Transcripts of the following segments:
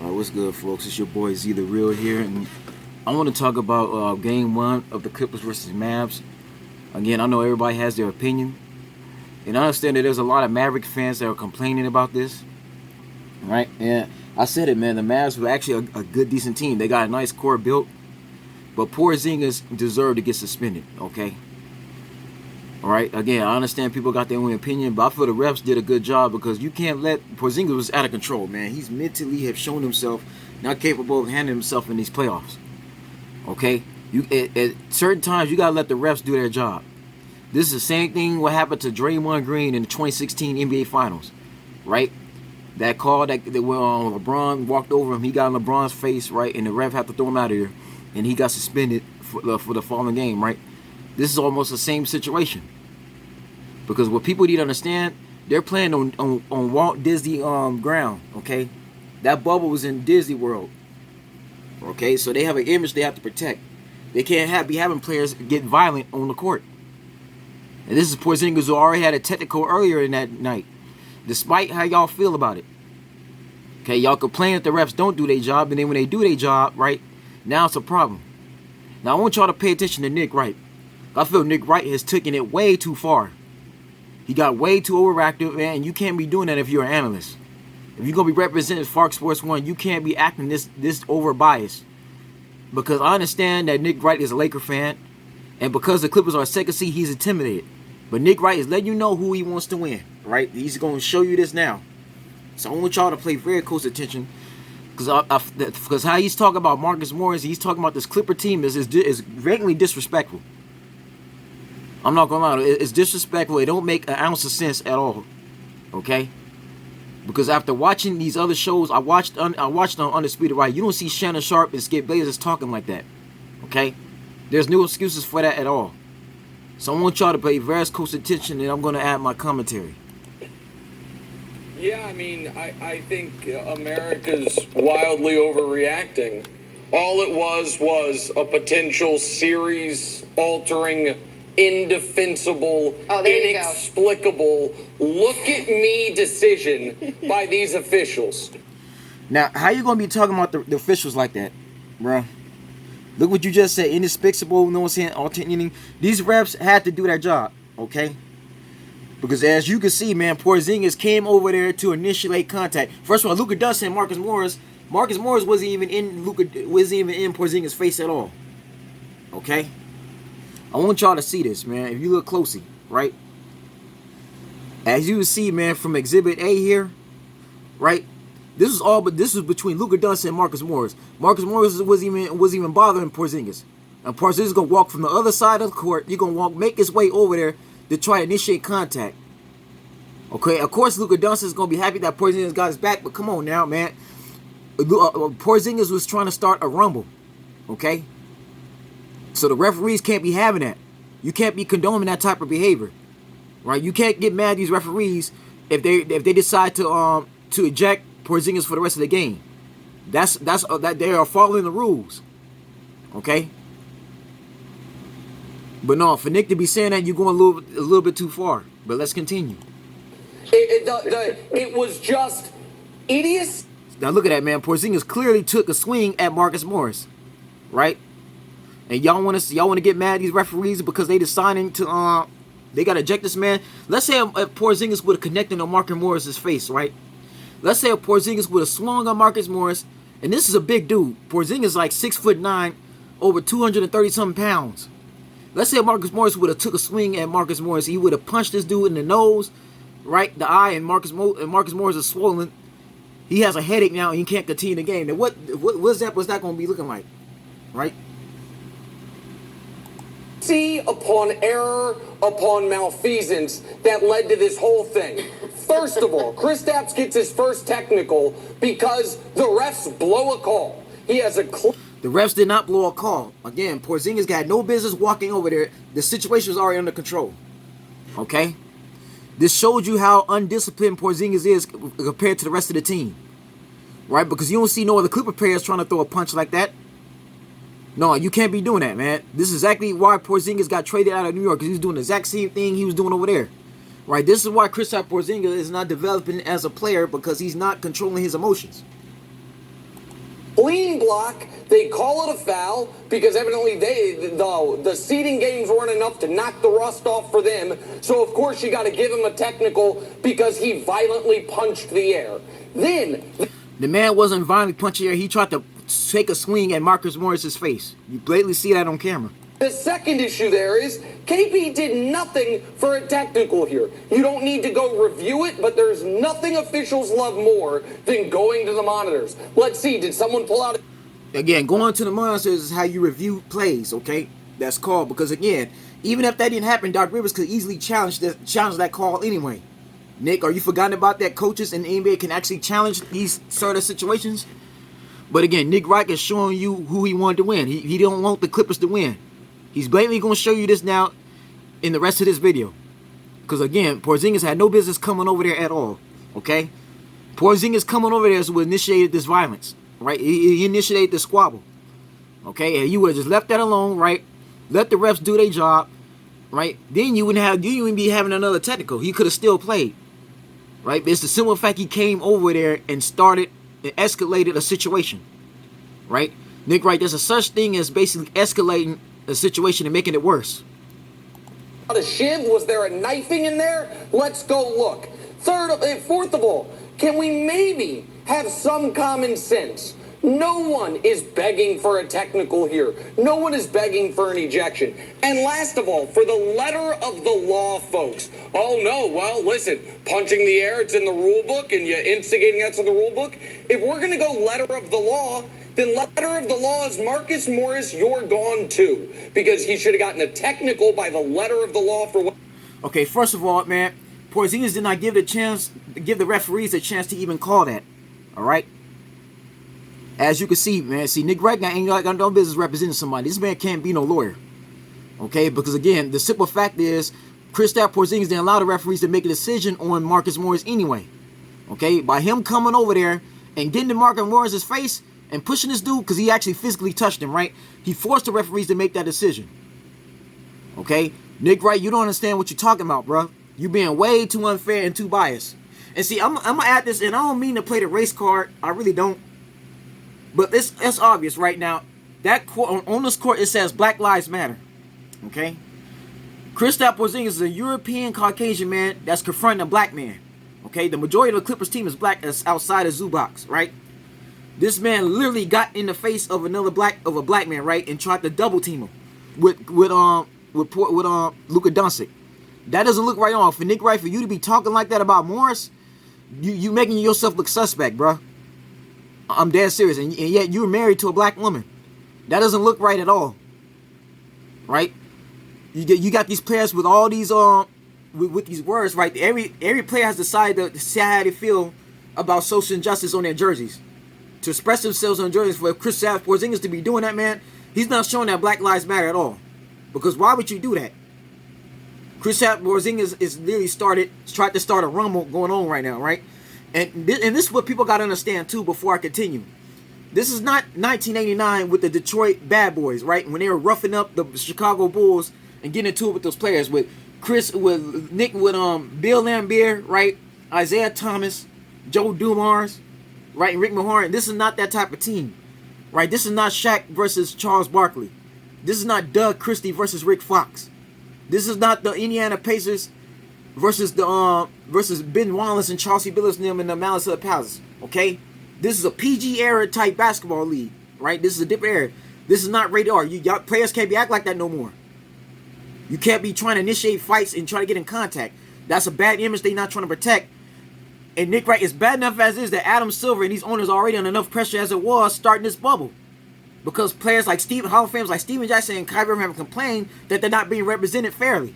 What's good, folks? It's your boy Z the Real here, and I want to talk about Game 1 of the Clippers versus Mavs. Again, I know everybody has their opinion, and I understand that there's a lot of Maverick fans that are complaining about this, right? And I said it, man. The Mavs were actually a good, decent team. They got a nice core built, but Porzingis deserved to get suspended, okay? All right. Again, I understand people got their own opinion, but I feel the refs did a good job because you can't let Porzingis was out of control, man. He's mentally have shown himself not capable of handling himself in these playoffs. Okay, at certain times you gotta let the refs do their job. This is the same thing what happened to Draymond Green in the 2016 NBA Finals, right? That call that when LeBron walked over him, he got in LeBron's face, right, and the ref had to throw him out of there, and he got suspended for the following game, right? This is almost the same situation. Because what people need to understand, they're playing on Walt Disney ground, okay? That bubble was in Disney World, okay? So they have an image they have to protect. They can't be having players get violent on the court. And this is Porzingis who already had a technical earlier in that night, despite how y'all feel about it. Okay, y'all complain that the refs don't do their job, and then when they do their job, right, now it's a problem. Now I want y'all to pay attention to Nick Wright. I feel Nick Wright has taken it way too far. He got way too overactive, man, and you can't be doing that if you're an analyst. If you're going to be representing Fox Sports 1, you can't be acting this over biased. Because I understand that Nick Wright is a Laker fan, and because the Clippers are second seed, he's intimidated. But Nick Wright is letting you know who he wants to win, right? He's going to show you this now. So I want y'all to pay very close attention, because how he's talking about Marcus Morris, he's talking about this Clipper team is greatly disrespectful. I'm not gonna lie, it's disrespectful. It don't make an ounce of sense at all, okay? Because after watching these other shows, I watched on Undisputed Right. You don't see Shannon Sharp and Skip Bayless talking like that, okay? There's no excuses for that at all. So I want y'all to pay very close attention, and I'm gonna add my commentary. Yeah, I mean, I think America's wildly overreacting. All it was a potential series-altering, indefensible, inexplicable, look-at-me decision by these officials. Now, how you going to be talking about the officials like that, bro? Look what you just said, inexplicable, you know what I'm saying, alternating. These refs had to do their job, okay? Because as you can see, man, Porzingis came over there to initiate contact. First of all, Luka Doncic and Marcus Morris wasn't even in Porzingis' face at all, okay? I want y'all to see this, man. If you look closely, right? As you can see, man, from Exhibit A here, right? This was between Luka Doncic and Marcus Morris. Marcus Morris wasn't even bothering Porzingis. And Porzingis gonna walk from the other side of the court. You're gonna make his way over there to try to initiate contact. Okay, of course Luka Doncic is gonna be happy that Porzingis got his back, but come on now, man. Porzingis was trying to start a rumble. Okay? So the referees can't be having that. You can't be condoning that type of behavior, right? You can't get mad at these referees if they decide to eject Porzingis for the rest of the game. That they are following the rules, okay? But no, for Nick to be saying that, you're going a little bit too far. But let's continue. It was just idiots. Now look at that, man. Porzingis clearly took a swing at Marcus Morris, right? And y'all want to get mad at these referees because they deciding to they got to eject this man. Let's say if Porzingis would have connected on Marcus Morris's face, right? Let's say if Porzingis would have swung on Marcus Morris, and this is a big dude. Porzingis is like 6'9", over 230 something pounds. Let's say if Marcus Morris would have took a swing at Marcus Morris, he would have punched this dude in the nose, right, the eye, and Marcus Morris is swollen. He has a headache now, and he can't continue the game. Then what's that going to be looking like, right? Upon error upon malfeasance that led to this whole thing. First of all, Kristaps gets his first technical because the refs blow a call. He has a The refs did not blow a call. Again, Porzingis got no business walking over there. The situation was already under control. Okay? This showed you how undisciplined Porzingis is compared to the rest of the team. Right? Because you don't see no other Clipper players trying to throw a punch like that. No, you can't be doing that, man. This is exactly why Porzingis got traded out of New York, because he was doing the exact same thing he was doing over there. Right? This is why Kristaps Porzingis is not developing as a player, because he's not controlling his emotions. Lean block, they call it a foul because evidently the seeding games weren't enough to knock the rust off for them. So of course you got to give him a technical because he violently punched the air. Then the man wasn't violently punching air. He tried to take a swing at Marcus Morris's face. You blatantly see that on camera. the second issue there is KP did nothing for a technical here. You don't need to go review it, but there's nothing officials love more than going to the monitors. Let's see, did someone pull out... Again, going to the monitors is how you review plays, okay? That's called, because again, even if that didn't happen, Doc Rivers could easily challenge that call anyway. Nick, are you forgotten about that coaches in the NBA can actually challenge these sort of situations? But again, Nick Wright is showing you who he wanted to win. He don't want the Clippers to win. He's blatantly going to show you this now in the rest of this video. Because again, Porzingis had no business coming over there at all, okay? Porzingis coming over there is what initiated this violence, right? He initiated the squabble, okay? And you would have just left that alone, right? Let the refs do their job, right? Then you wouldn't be having another technical. He could have still played, right? But it's the simple fact he came over there and started and escalated a situation, right? Nick Wright, there's a such thing as basically escalating a situation and making it worse. A shiv? Was there a knifing in there? Let's go look. Fourth of all, can we maybe have some common sense? No one is begging for a technical here. No one is begging for an ejection. And last of all, for the letter of the law, folks. Oh no, well, listen, punching the air, it's in the rule book, and you're instigating that to the rule book. If we're going to go letter of the law, then letter of the law is Marcus Morris, you're gone too. Because he should have gotten a technical by the letter of the law for what... Okay, first of all, man, Porzingis did not give the referees a chance to even call that. All right? As you can see, man, Nick Wright ain't got no business representing somebody. This man can't be no lawyer. Okay? Because again, the simple fact is, Kristaps Porzingis didn't allow the referees to make a decision on Marcus Morris anyway. Okay? By him coming over there and getting to Marcus Morris's face and pushing this dude, because he actually physically touched him, right? He forced the referees to make that decision. Okay? Nick Wright, you don't understand what you're talking about, bro. You're being way too unfair and too biased. And see, I'm going to add this, and I don't mean to play the race card. I really don't. But it's obvious right now. That court, on this court, it says Black Lives Matter. Okay? Kristaps Porzingis is a European Caucasian man that's confronting a black man. Okay? The majority of the Clippers team is black, outside of Zubac, right? This man literally got in the face of a black man, right, and tried to double team him with Luka Doncic. That doesn't look right on. For Nick Wright, for you to be talking like that about Morris, you making yourself look suspect, bro. I'm dead serious, and yet you're married to a black woman. That doesn't look right at all, right? You got these players with all these with these words, right? Every player has decided to say how they feel about social injustice on their jerseys, to express themselves on jerseys. For Kristaps Porzingis to be doing that, man, he's not showing that Black Lives Matter at all. Because why would you do that? Kristaps Porzingis is literally tried to start a rumble going on right now, right? And this is what people got to understand, too, before I continue. This is not 1989 with the Detroit Bad Boys, right? When they were roughing up the Chicago Bulls and getting into it with those players. With Nick, Bill Laimbeer, right? Isaiah Thomas, Joe Dumars, right? And Rick Mahorn. This is not that type of team, right? This is not Shaq versus Charles Barkley. This is not Doug Christie versus Rick Fox. This is not the Indiana Pacers versus Ben Wallace and Chauncey Billups and them in the Malice of the Palace. Okay, this is a PG era type basketball league, right? This is a different era. This is not rated R. Y'all players can't be act like that no more. You can't be trying to initiate fights and try to get in contact. That's a bad image they're not trying to protect. And Nick Wright is bad enough as is that Adam Silver and these owners are already under enough pressure as it was starting this bubble. Because players like Hall of Famers like Steven Jackson and Kyrie Irving have complained that they're not being represented fairly.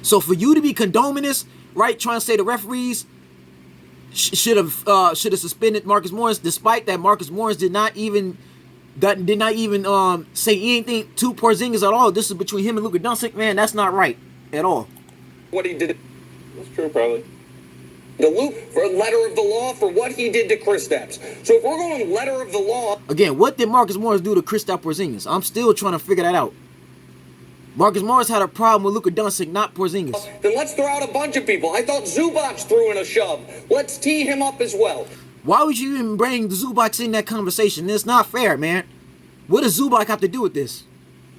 So for you to be condoning this, right, trying to say the referees should have suspended Marcus Morris, despite that Marcus Morris did not even say anything to Porzingis at all. This is between him and Luka Doncic, man. That's not right at all. What he did. That's true, probably. The loop for letter of the law for what he did to Kristaps. So if we're going letter of the law... Again, what did Marcus Morris do to Kristaps Porzingis? I'm still trying to figure that out. Marcus Morris had a problem with Luka Doncic, not Porzingis. Then let's throw out a bunch of people. I thought Zubac threw in a shove. Let's tee him up as well. Why would you even bring the Zubac in that conversation? It's not fair, man. What does Zubac have to do with this?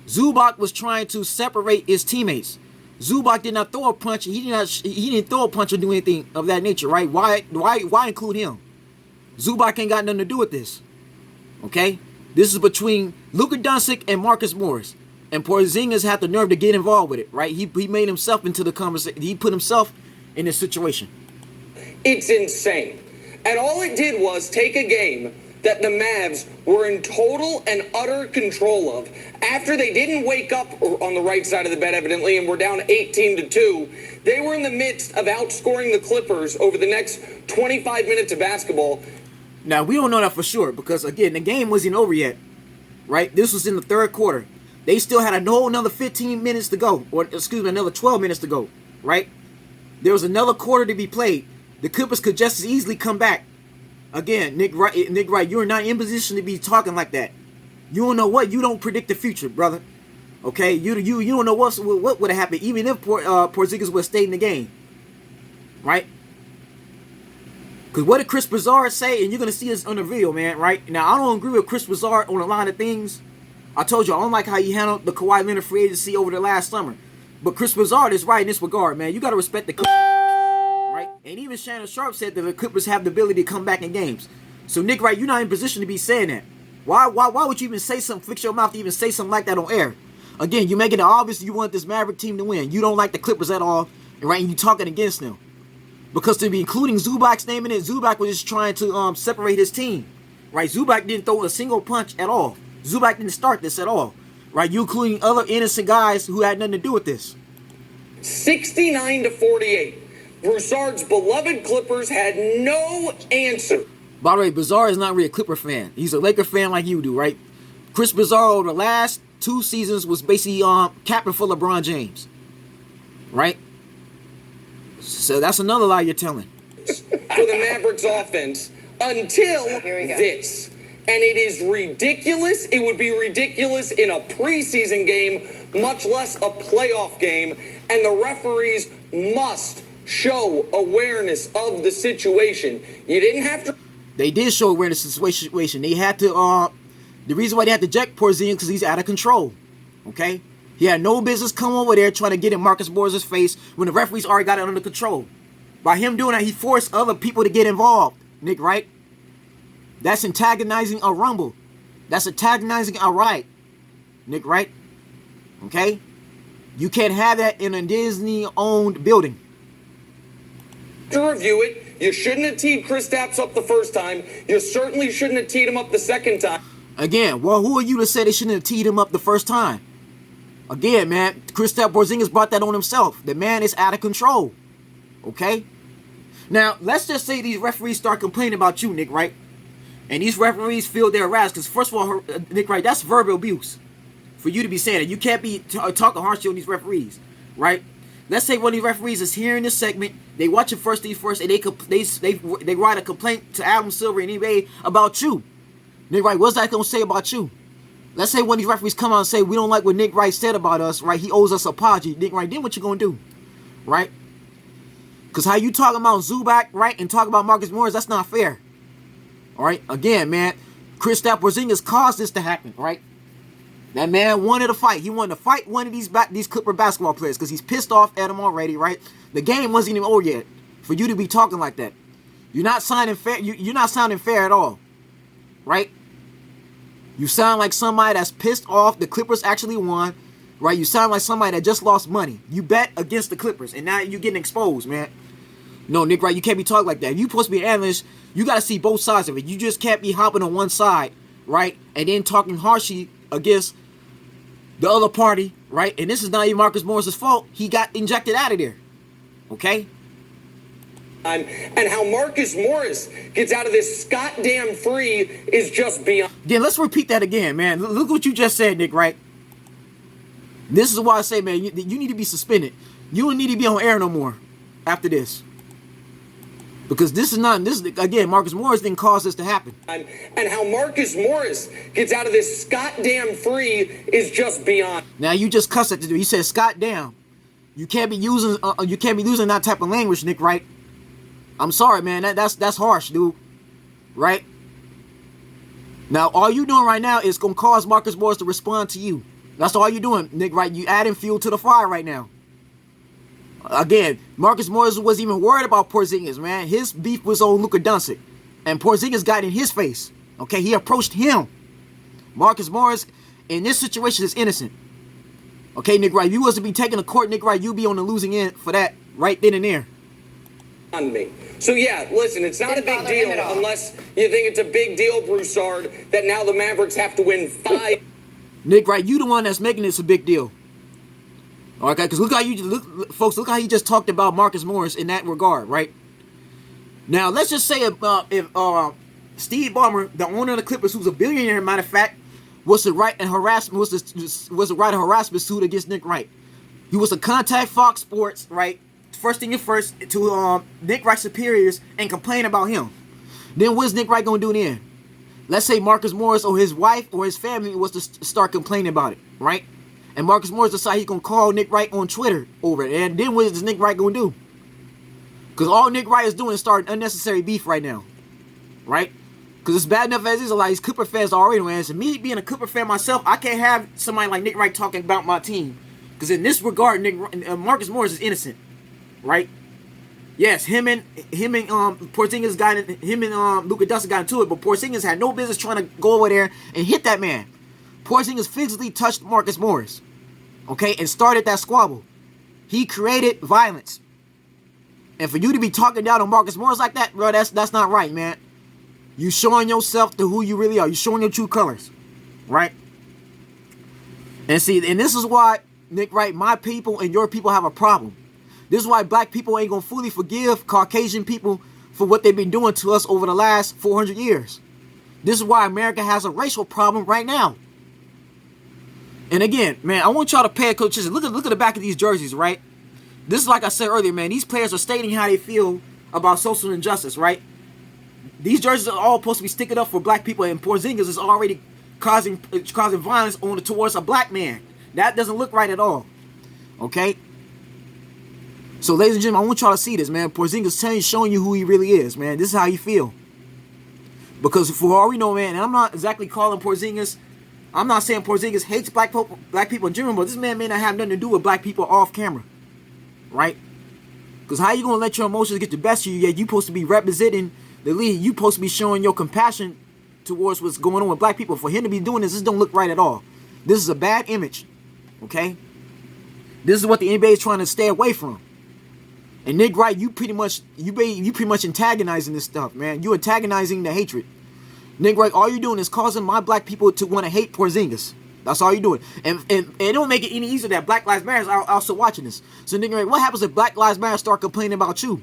Zubac was trying to separate his teammates. Zubac did not throw a punch. He didn't throw a punch or do anything of that nature, right? Why include him? Zubac ain't got nothing to do with this. Okay? This is between Luka Doncic and Marcus Morris. And Porzingis had the nerve to get involved with it, right? He made himself into the conversation. He put himself in this situation. It's insane. And all it did was take a game that the Mavs were in total and utter control of. After they didn't wake up on the right side of the bed, evidently, and were down 18-2, they were in the midst of outscoring the Clippers over the next 25 minutes of basketball. Now, we don't know that for sure because, again, the game wasn't over yet, right? This was in the third quarter. They still had a whole another 15 minutes to go, or excuse me, another 12 minutes to go, right? There was another quarter to be played. The Clippers could just as easily come back. Again, Nick Wright, you're not in position to be talking like that. You don't know what. You don't predict the future, brother. Okay, you don't know what would have happened even if Porzingis would have stayed in the game, right? Because what did Chris Broussard say? And you're gonna see this on the video, man. Right now, I don't agree with Chris Broussard on a lot of things. I told you I don't like how he handled the Kawhi Leonard free agency over the last summer. But Chris Broussard is right in this regard, man. You got to respect the Clippers, right? And even Shannon Sharp said that the Clippers have the ability to come back in games. So, Nick Wright, you're not in position to be saying that. Why would you even say something, fix your mouth to even say something like that on air? Again, you're making it obvious you want this Maverick team to win. You don't like the Clippers at all, right? And you're talking against them. Because to be including Zubac's name in it, Zubac was just trying to separate his team, right? Zubac didn't throw a single punch at all. Zubac didn't start this at all, right? You including other innocent guys who had nothing to do with this. 69-48. Broussard's beloved Clippers had no answer. By the way, Broussard is not really a Clipper fan. He's a Laker fan like you do, right? Chris Broussard over the last 2 seasons was basically captain for LeBron James, right? So that's another lie you're telling. For the Mavericks offense until this. And it is ridiculous. It would be ridiculous in a preseason game, much less a playoff game. And the referees must show awareness of the situation. You didn't have to. They did show awareness of the situation. They had to, the reason why they had to eject Porzingis because he's out of control. Okay? He had no business coming over there trying to get in Marcus Morris' face when the referees already got it under control. By him doing that, he forced other people to get involved. Nick Wright. That's antagonizing a rumble. That's antagonizing a riot. Nick Wright. Okay? You can't have that in a Disney-owned building. To review it, you shouldn't have teed Kristaps up the first time. You certainly shouldn't have teed him up the second time. Again, well, who are you to say they shouldn't have teed him up the first time? Again, man, Kristaps Porzingis brought that on himself. The man is out of control. Okay? Now, let's just say these referees start complaining about you, Nick Wright. And these referees feel they're harassed. Because first of all, Nick Wright, that's verbal abuse. For you to be saying that. You can't be talking harshly on these referees. Right? Let's say one of these referees is hearing this segment. They watch it first things first. And they write a complaint to Adam Silver and eBay about you. Nick Wright, what's that going to say about you? Let's say one of these referees come out and say, we don't like what Nick Wright said about us. Right? He owes us an apology. Nick Wright, then what you going to do? Right? Because how you talking about Zubac, right? And talking about Marcus Morris, that's not fair. All right, again, man, Kristaps Porzingis caused this to happen, right? That man wanted to fight. He wanted to fight one of these Clipper basketball players because he's pissed off at him already, right? The game wasn't even over yet for you to be talking like that. You're not sounding fair. You're not sounding fair at all, right? You sound like somebody that's pissed off. The Clippers actually won, right? You sound like somebody that just lost money. You bet against the Clippers, and now you're getting exposed, man. No, Nick Wright, you can't be talking like that. If you're supposed to be an analyst, you got to see both sides of it. You just can't be hopping on one side, right? And then talking harshly against the other party, right? And this is not even Marcus Morris' fault. He got injected out of there, okay? And how Marcus Morris gets out of this scot-damn free is just beyond. Yeah, let's repeat that again, man. Look what you just said, Nick Wright. This is why I say, man, you need to be suspended. You don't need to be on air no more after this. Because this again, Marcus Morris didn't cause this to happen. And how Marcus Morris gets out of this scot-damn free is just beyond. Now you just cussed at the dude. You said Scott damn. You can't be using that type of language, Nick Wright. I'm sorry, man. That's harsh, dude. right? Now, all you doing right now is going to cause Marcus Morris to respond to you. That's all you're doing, Nick Wright. You adding fuel to the fire right now. Again, Marcus Morris wasn't even worried about Porzingis, man. His beef was on Luka Doncic. And Porzingis got in his face. Okay, he approached him. Marcus Morris, in this situation, is innocent. Okay, Nick Wright, if you was to be taken to court, Nick Wright, you'd be on the losing end for that right then and there. On me. So yeah, listen, it's not a big deal unless you think it's a big deal, Broussard, that now the Mavericks have to win 5. Nick Wright, you the one that's making this a big deal. Okay, because look how you just talked about Marcus Morris in that regard, right? Now, let's just say if Steve Ballmer, the owner of the Clippers, who's a billionaire, matter of fact, was to write a harassment suit against Nick Wright. He was to contact Fox Sports, right? First thing first, to Nick Wright's superiors and complain about him. Then what's Nick Wright gonna do then? Let's say Marcus Morris or his wife or his family was to start complaining about it, right? And Marcus Morris decided he's gonna call Nick Wright on Twitter over it. And then what is Nick Wright gonna do? Because all Nick Wright is doing is starting unnecessary beef right now, right? Because it's bad enough as is. A lot of these Clipper fans are already wins. And me being a Clipper fan myself, I can't have somebody like Nick Wright talking about my team. Because in this regard, Marcus Morris is innocent, right? Yes, him and Porzingis got in, him and Luka Doncic got into it, but Porzingis had no business trying to go over there and hit that man. Porzingis physically touched Marcus Morris, okay, and started that squabble. He created violence. And for you to be talking down on Marcus Morris like that, bro, that's not right, man. You showing yourself to who you really are. You showing your true colors, right? And see, and this is why, Nick Wright, my people and your people have a problem. This is why black people ain't gonna fully forgive Caucasian people for what they've been doing to us over the last 400 years. This is why America has a racial problem right now. And again, man, I want y'all to pay attention. Look at the back of these jerseys, right? This is like I said earlier, man. These players are stating how they feel about social injustice, right? These jerseys are all supposed to be sticking up for black people, and Porzingis is already causing violence towards a black man. That doesn't look right at all. Okay? So, ladies and gentlemen, I want y'all to see this, man. Porzingis showing you who he really is, man. This is how you feel. Because for all we know, man, and I'm not exactly calling Porzingis, I'm not saying Porzingis hates black people in general, but this man may not have nothing to do with black people off camera. Right? Because how you going to let your emotions get the best of you, yet you supposed to be representing the league. You supposed to be showing your compassion towards what's going on with black people. For him to be doing this don't look right at all. This is a bad image. Okay? This is what the NBA is trying to stay away from. And Nick Wright, you pretty much antagonizing this stuff, man. You antagonizing the hatred. Nick Wright, all you're doing is causing my black people to want to hate Porzingis. That's all you're doing. And it don't make it any easier that Black Lives Matter are also watching this. So Nick Wright, what happens if Black Lives Matter start complaining about you?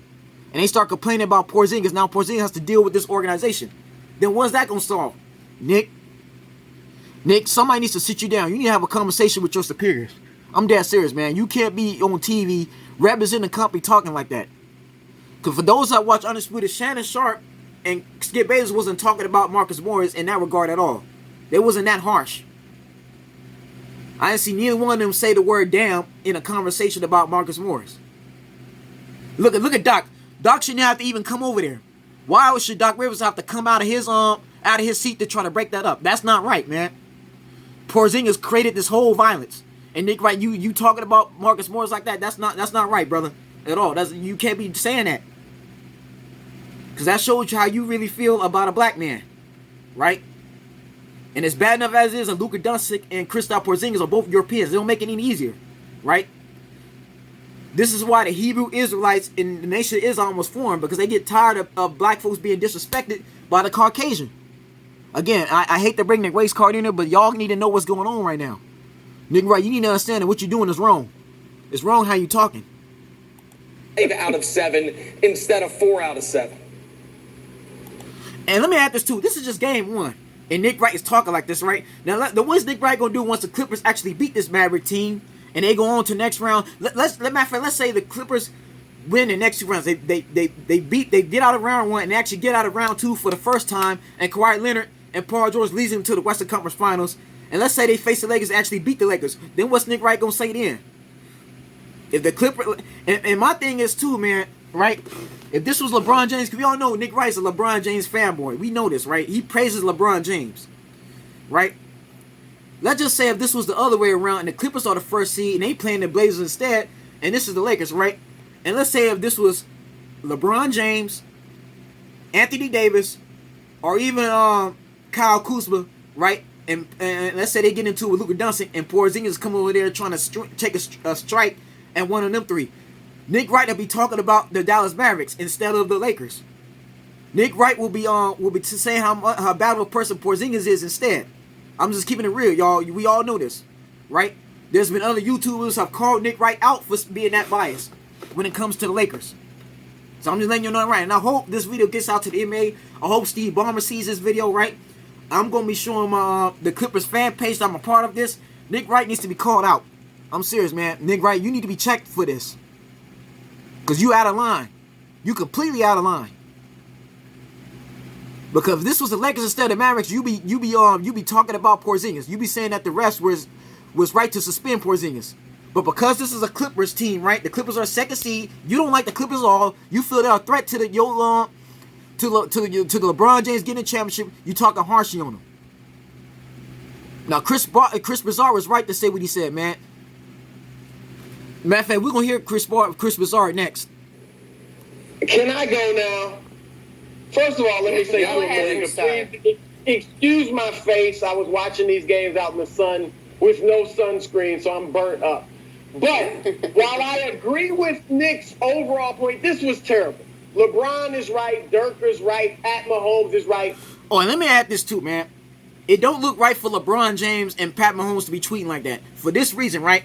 And they start complaining about Porzingis. Now Porzingis has to deal with this organization. Then what's that going to solve? Nick, somebody needs to sit you down. You need to have a conversation with your superiors. I'm dead serious, man. You can't be on TV representing the company talking like that. Because for those that watch Undisputed, Shannon Sharp and Skip Bayless wasn't talking about Marcus Morris in that regard at all. They wasn't that harsh. I didn't see neither one of them say the word damn in a conversation about Marcus Morris. Look at Doc. Doc shouldn't have to even come over there. Why should Doc Rivers have to come out of his seat to try to break that up? That's not right, man. Porzingis created this whole violence. And Nick Wright, you talking about Marcus Morris like that? That's not right, brother. At all. You can't be saying that. Because that shows you how you really feel about a black man. Right? And as bad enough as it is, and Luka Doncic and Kristaps Porzingis are both Europeans. They don't make it any easier. Right? This is why the Hebrew Israelites in the nation of Islam was formed. Because they get tired of black folks being disrespected by the Caucasian. Again, I hate to bring the race card in there, but y'all need to know what's going on right now. Nick Wright, you need to understand that what you're doing is wrong. It's wrong how you're talking. 5 out of 7 instead of 4 out of 7. And let me add this too. This is just game 1. And Nick Wright is talking like this, right? Now, what's Nick Wright going to do once the Clippers actually beat this Maverick team and they go on to the next round? Let's say the Clippers win the next 2 rounds. They get out of round 1 and they actually get out of round 2 for the first time, and Kawhi Leonard and Paul George leads them to the Western Conference Finals. And let's say they face the Lakers and actually beat the Lakers. Then what's Nick Wright going to say then? If the Clippers... And my thing is too, man, right? If this was LeBron James, because we all know Nick Wright's a LeBron James fanboy. We know this, right? He praises LeBron James, right? Let's just say if this was the other way around and the Clippers are the first seed and they playing the Blazers instead, and this is the Lakers, right? And let's say if this was LeBron James, Anthony Davis, or even Kyle Kuzma, right? And let's say they get into it with Luka Doncic and Porzingis come over there trying to take a strike at one of them three. Nick Wright will be talking about the Dallas Mavericks instead of the Lakers. Nick Wright will be saying how bad of a person Porzingis is instead. I'm just keeping it real, y'all. We all know this, right? There's been other YouTubers who have called Nick Wright out for being that biased when it comes to the Lakers. So I'm just letting you know right. And I hope this video gets out to the NBA. I hope Steve Ballmer sees this video, right? I'm going to be showing the Clippers fan page that I'm a part of this. Nick Wright needs to be called out. I'm serious, man. Nick Wright, you need to be checked for this. Because you out of line. You completely out of line. Because if this was the Lakers instead of Mavericks, you be talking about Porzingis. You be saying that the refs was right to suspend Porzingis. But because this is a Clippers team, right? The Clippers are second seed. You don't like the Clippers at all. You feel they're a threat to the LeBron James getting a championship. You talking harshly on them. Now Chris Broussard was right to say what he said, man. Matter of fact, we're gonna hear Chris Broussard next. Can I go now? First of all, let me say please excuse my face. I was watching these games out in the sun with no sunscreen, so I'm burnt up. But while I agree with Nick's overall point, this was terrible. LeBron is right, Dirk is right, Pat Mahomes is right. Oh, and let me add this too, man. It don't look right for LeBron James and Pat Mahomes to be tweeting like that. For this reason, right?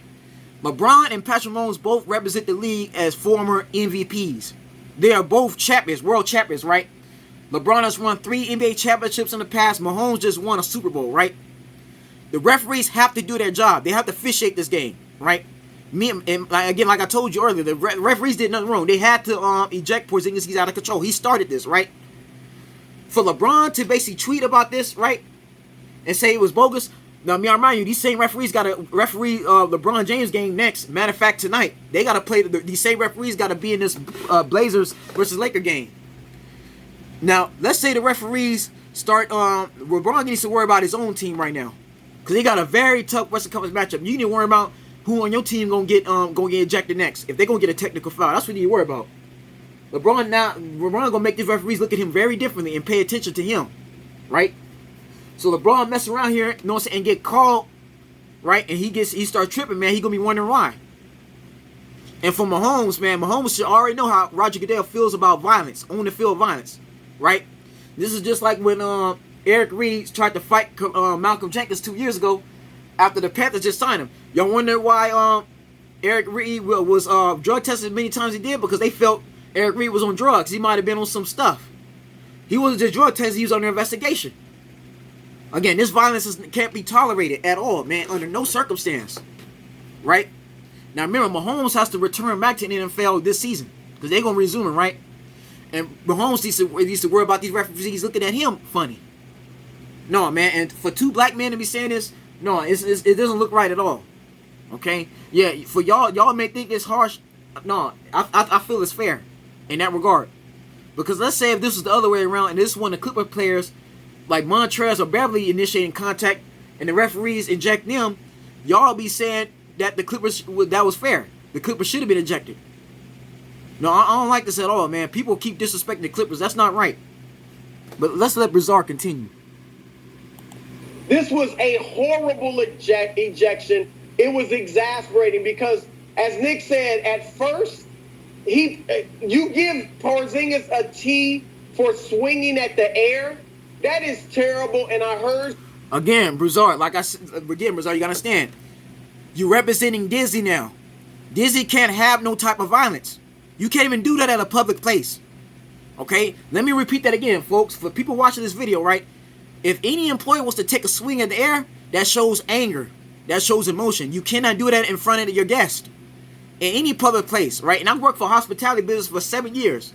LeBron and Patrick Mahomes both represent the league as former MVPs. They are both champions, world champions, right? LeBron has won 3 NBA championships in the past. Mahomes just won a Super Bowl, right? The referees have to do their job. They have to officiate this game, right? Like I told you earlier, the referees did nothing wrong. They had to eject Porzingis. He's out of control. He started this, right? For LeBron to basically tweet about this, right, and say it was bogus. Now, me, I remind you, these same referees got to referee LeBron James game next. Matter of fact, tonight they got to play. These same referees got to be in this Blazers versus Laker game. Now, let's say the referees start. LeBron needs to worry about his own team right now, because they got a very tough Western Conference matchup. You need to worry about who on your team gonna get ejected next. If they're gonna get a technical foul, that's what you need to worry about. LeBron gonna make these referees look at him very differently and pay attention to him, right? So LeBron mess around here, you know what I'm saying, and get called, right? And he starts tripping, man. He gonna be wondering why. And for Mahomes, man, Mahomes should already know how Roger Goodell feels about violence, on the field violence, right? This is just like when Eric Reed tried to fight Malcolm Jenkins 2 years ago after the Panthers just signed him. Y'all wonder why Eric Reed was drug tested many times he did? Because they felt Eric Reed was on drugs. He might have been on some stuff. He wasn't just drug tested, he was under investigation. Again, this violence can't be tolerated at all, man, under no circumstance. Right? Now, remember, Mahomes has to return back to the NFL this season, because they're going to resume it, right? And Mahomes needs to worry about these referees looking at him funny. No, man, and for 2 black men to be saying this, no, it doesn't look right at all. Okay? Yeah, for y'all may think it's harsh. No, I feel it's fair in that regard. Because let's say if this was the other way around, and this is one of the Clipper players, like Montrez or Beverly, initiating contact, and the referees eject them, y'all be saying that the Clippers, that was fair. The Clippers should have been ejected. No, I don't like this at all, man. People keep disrespecting the Clippers. That's not right. But let's let Broussard continue. This was a horrible ejection. It was exasperating because, as Nick said, at first, you give Porzingis a T for swinging at the air. That is terrible, and I heard... Again, Broussard, Broussard, you gotta understand. You're representing Disney now. Disney can't have no type of violence. You can't even do that at a public place. Okay? Let me repeat that again, folks. For people watching this video, right? If any employee wants to take a swing at the air, that shows anger. That shows emotion. You cannot do that in front of your guest. In any public place, right? And I've worked for hospitality business for 7 years.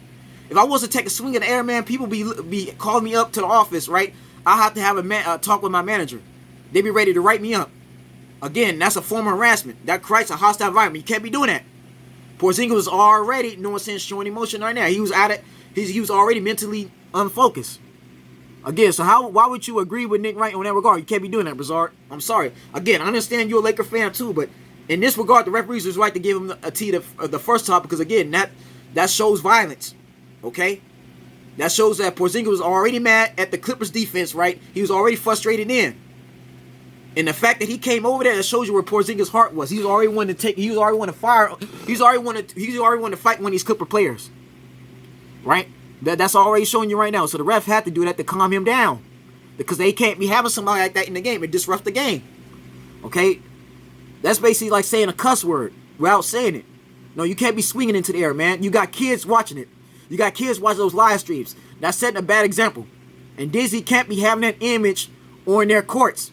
If I was to take a swing at the air, man, people be calling me up to the office, right? I have to have a talk with my manager. They be ready to write me up. Again, that's a form of harassment. That creates a hostile environment. You can't be doing that. Porzingis was already, no sense, showing emotion right now. He was at it. He was already mentally unfocused. Again, so why would you agree with Nick Wright on that regard? You can't be doing that, Brazard. I'm sorry. Again, I understand you're a Laker fan too, but in this regard, the referees was right to give him a T the first time, because again, that shows violence. Okay? That shows that Porzingis was already mad at the Clippers defense, right? He was already frustrated in. And the fact that he came over there, that shows you where Porzingis' heart was. He was already wanting to take. He was already wanting to fire. He was already wanting to fight one of these Clipper players, right? That's already showing you right now. So the ref had to do that to calm him down, because they can't be having somebody like that in the game. It disrupts the game. Okay, that's basically like saying a cuss word without saying it. No, you can't be swinging into the air, man. You got kids watching it. You got kids watching those live streams. That's setting a bad example. And Disney can't be having that image on their courts.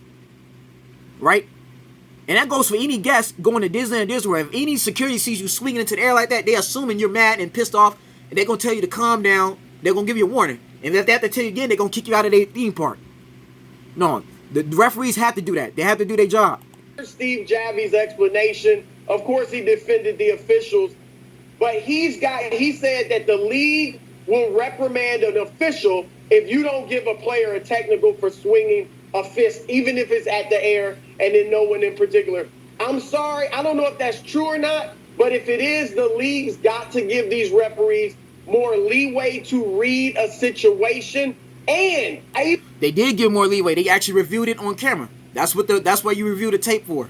Right? And that goes for any guest going to Disney and Disney World. If any security sees you swinging into the air like that, they're assuming you're mad and pissed off, and they're going to tell you to calm down. They're going to give you a warning. And if they have to tell you again, they're going to kick you out of their theme park. No, the referees have to do that. They have to do their job. Steve Javi's explanation, of course he defended the officials, but he said that the league will reprimand an official if you don't give a player a technical for swinging a fist, even if it's at the air and in no one in particular. I'm sorry, I don't know if that's true or not, but if it is, the league's got to give these referees more leeway to read a situation. And they did give more leeway. They actually reviewed it on camera. That's what you review the tape for.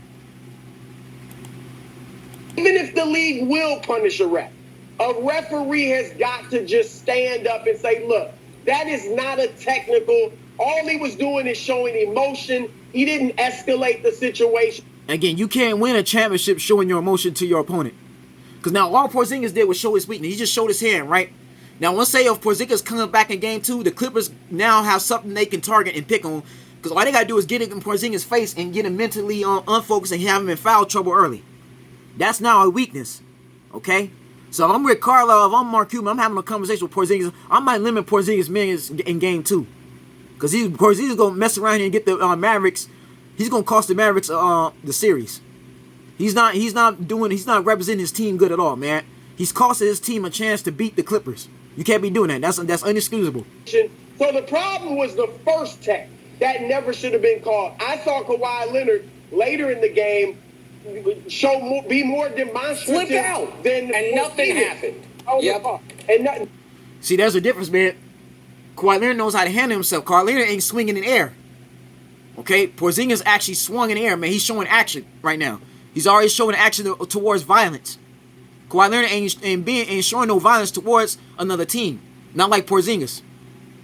Even if the league will punish a referee has got to just stand up and say, look, that is not a technical. All he was doing is showing emotion. He didn't escalate the situation. Again, you can't win a championship showing your emotion to your opponent. Because now all Porzingis did was show his weakness. He just showed his hand, right? Now, let's say if Porzingis comes back in game 2, the Clippers now have something they can target and pick on. Because all they got to do is get it in Porzingis' face and get him mentally unfocused and have him in foul trouble early. That's now a weakness. Okay? So if I'm Rick Carlisle, if I'm Mark Cuban, I'm having a conversation with Porzingis, I might limit Porzingis' minutes in game 2. Because Porzingis going to mess around here and get the Mavericks. He's going to cost the Mavericks the series. He's not representing his team good at all, man. He's costing his team a chance to beat the Clippers. You can't be doing that. That's inexcusable. So the problem was the first tech. That never should have been called. I saw Kawhi Leonard later in the game be more demonstrative. Flip out. And nothing happened. Yep. And nothing. See, there's a difference, man. Kawhi Leonard knows how to handle himself. Kawhi Leonard ain't swinging in the air. Okay? Porzingis actually swung in the air, man. He's showing action right now. He's already showing action towards violence. Kawhi Leonard ain't showing no violence towards another team. Not like Porzingis.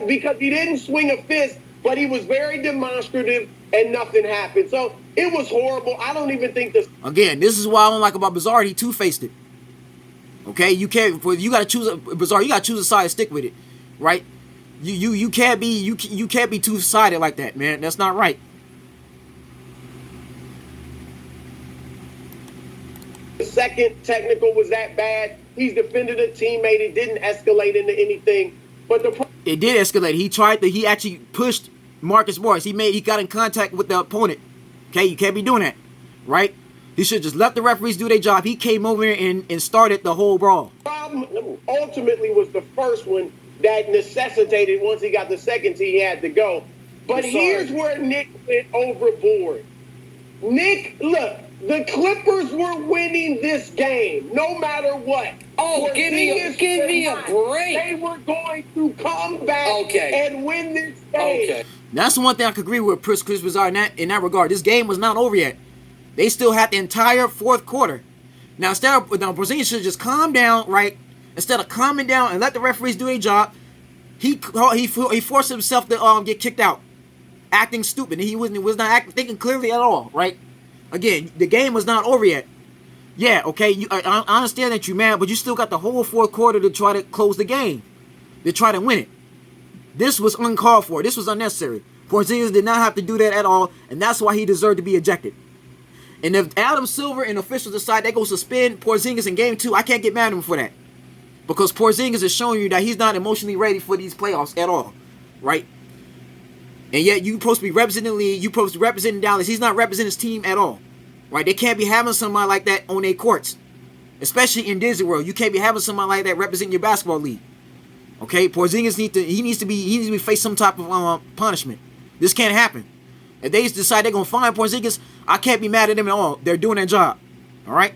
Because he didn't swing a fist, but he was very demonstrative and nothing happened. So it was horrible. I don't even think this. Again, this is what I don't like about Brazard. He two-faced it. Okay? You gotta choose Brazard, you gotta choose a side and stick with it. Right? You can't be two-sided like that, man. That's not right. The second technical was that bad. He's defended a teammate. It didn't escalate into anything. But it did escalate. He actually pushed Marcus Morris. He got in contact with the opponent. Okay, you can't be doing that, right? He should just let the referees do their job. He came over and started the whole brawl. The problem ultimately was the first one that necessitated, once he got the second tee, he had to go. But here's where Nick went overboard. Nick, look, the Clippers were winning this game, no matter what. Oh, give me a break. They were going to come back and win this game. Okay. That's the one thing I could agree with Chris Brazard in that regard. This game was not over yet. They still had the entire fourth quarter. Now, Porzingis should just calm down, right? Instead of calming down and let the referees do their job, he forced himself to get kicked out, acting stupid. He was not thinking clearly at all, right? Again, the game was not over yet. Yeah, okay, I understand that you're mad, but you still got the whole fourth quarter to try to close the game, to try to win it. This was uncalled for. This was unnecessary. Porzingis did not have to do that at all, and that's why he deserved to be ejected. And if Adam Silver and officials decide they go suspend Porzingis in game 2, I can't get mad at him for that. Because Porzingis is showing you that he's not emotionally ready for these playoffs at all, right? And yet you're supposed to be representing the league, you're supposed to be representing Dallas. He's not representing his team at all, right? They can't be having somebody like that on their courts. especially in Disney World. You can't be having somebody like that representing your basketball league. Okay, Porzingis needs to be face some type of punishment. This can't happen. If they decide they're gonna fine Porzingis, I can't be mad at them at all. They're doing their job. All right.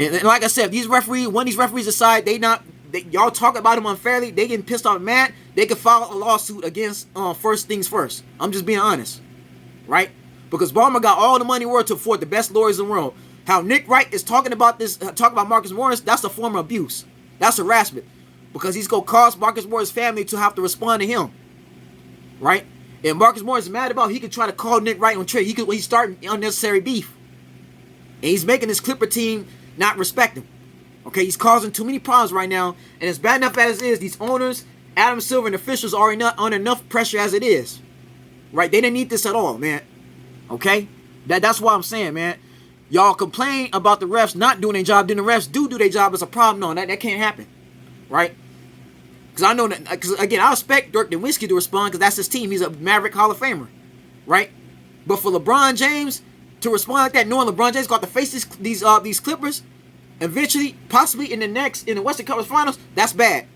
And like I said, these referees, when these referees decide y'all talk about them unfairly, they getting pissed off, mad, they can file a lawsuit against First Things First. I'm just being honest, right? Because Ballmer got all the money in the world to afford the best lawyers in the world. How Nick Wright is talking about this, talking about Marcus Morris, that's a form of abuse. That's harassment. Because he's going to cause Marcus Morris' family to have to respond to him. Right? And Marcus Morris is mad about, he could try to call Nick Wright on trade. He's starting unnecessary beef. And he's making his Clipper team not respect him. Okay, he's causing too many problems right now. And as bad enough as it is, these owners, Adam Silver, and officials are under enough pressure as it is. Right? They didn't need this at all, man. Okay? That's what I'm saying, man. Y'all complain about the refs not doing their job. Then the refs do their job as a problem. No, that can't happen. Right? Because I know that, because again, I expect Dirk Nowitzki to respond because that's his team. He's a Maverick Hall of Famer. Right? But for LeBron James to respond like that, knowing LeBron James got to face these Clippers, eventually, possibly in the Western Conference Finals, that's bad.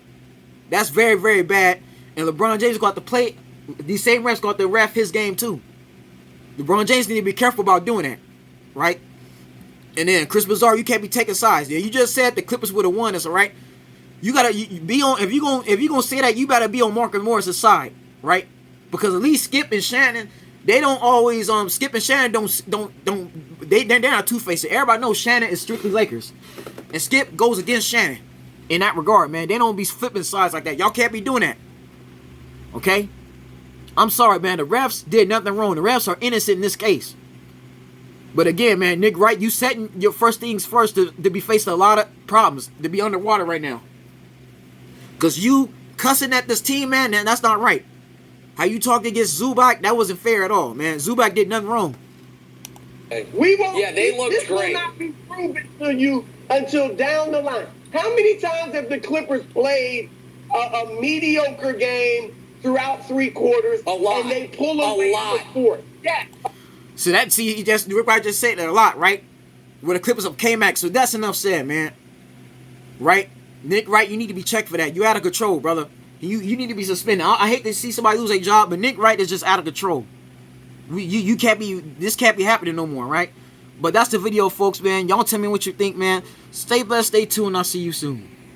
That's very, very bad. And LeBron James got to play, these same refs got to ref his game too. LeBron James need to be careful about doing that. Right? And then Chris Broussard, you can't be taking sides. Yeah, you just said the Clippers would have won this, all right? You gotta be on, if you gonna say that, you better be on Marcus Morris' side, right? Because at least Skip and Shannon, they don't always Skip and Shannon they're not two-faced. Everybody knows Shannon is strictly Lakers. And Skip goes against Shannon in that regard, man. They don't be flipping sides like that. Y'all can't be doing that. Okay? I'm sorry, man. The refs did nothing wrong. The refs are innocent in this case. But again, man, Nick Wright, you setting your First Things First to be facing a lot of problems, to be underwater right now. Because you cussing at this team, man, that's not right. How you talked against Zubac, that wasn't fair at all, man. Zubac did nothing wrong. We won't. Yeah, they looked this great. Will not be proven to you until down the line. How many times have the Clippers played a mediocre game throughout 3 quarters? A lot. And they pull away the fourth. Yeah. So Rick Wright just said that a lot, right? Where the Clippers came back. So that's enough said, man. Right? Nick Wright, you need to be checked for that. You're out of control, brother. You need to be suspended. I hate to see somebody lose a job, but Nick Wright is just out of control. You can't be, this can't be happening no more, right? But that's the video, folks, man. Y'all tell me what you think, man. Stay blessed, stay tuned, and I'll see you soon.